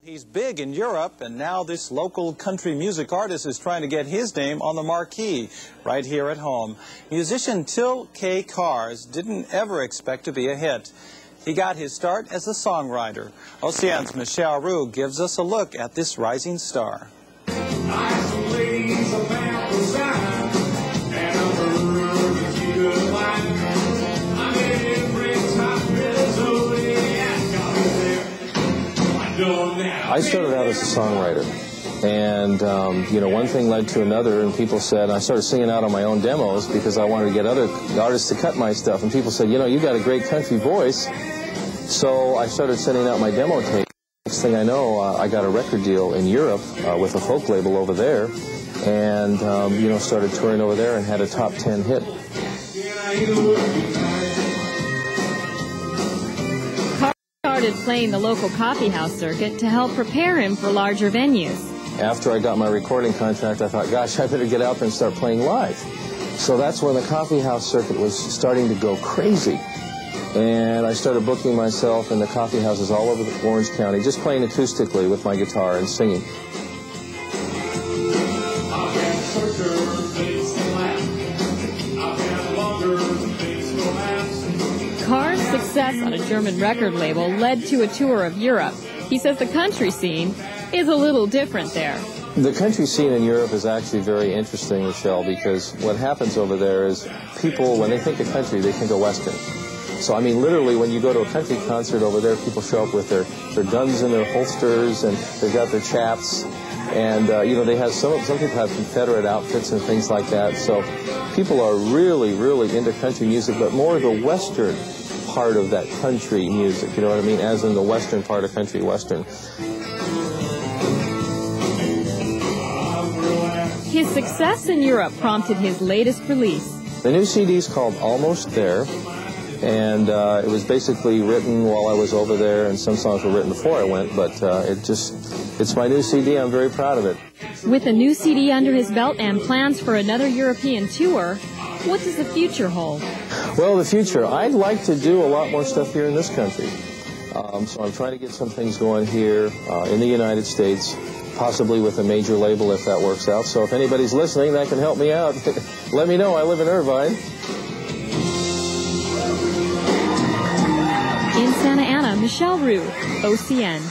He's big in Europe, and now this local country music artist is trying to get his name on the marquee right here at home. Musician KAHRS didn't ever expect to be a hit. He got his start as a songwriter. OCN's Michelle Roux gives us a look at this rising star. I started out as a songwriter, and you know, one thing led to another, and people said, I started singing out on my own demos because I wanted to get other artists to cut my stuff, and people said, you know, you got a great country voice. So I started sending out my demo tape. Next thing I know, I got a record deal in Europe with a folk label over there, and you know, started touring over there and had a top 10 hit. Started playing the local coffeehouse circuit to help prepare him for larger venues. After I got my recording contract, I thought, gosh, I better get out there and start playing live. So that's when the coffeehouse circuit was starting to go crazy. And I started booking myself in the coffeehouses all over the Orange County, just playing acoustically with my guitar and singing. Kahrs' success on a German record label led to a tour of Europe. He says the country scene is a little different there. The country scene in Europe is actually very interesting, Michelle, because what happens over there is people, when they think of country, they think of Western. So, I mean, literally, when you go to a country concert over there, people show up with their guns in their holsters, and they've got their chaps, and, you know, they have some people have Confederate outfits and things like that. So people are really, really into country music, but more the Western part of that country music, you know what I mean, as in the Western part of country Western. His success in Europe prompted his latest release. The new CD is called Almost There, and it was basically written while I was over there, and some songs were written before I went, but it's my new CD. I'm very proud of it. With a new CD under his belt and plans for another European tour, what does the future hold? Well, the future, I'd like to do a lot more stuff here in this country. So I'm trying to get some things going here in the United States, possibly with a major label if that works out. So if anybody's listening that can help me out, let me know. I live in Irvine. In Santa Ana, Michelle Roux, OCN.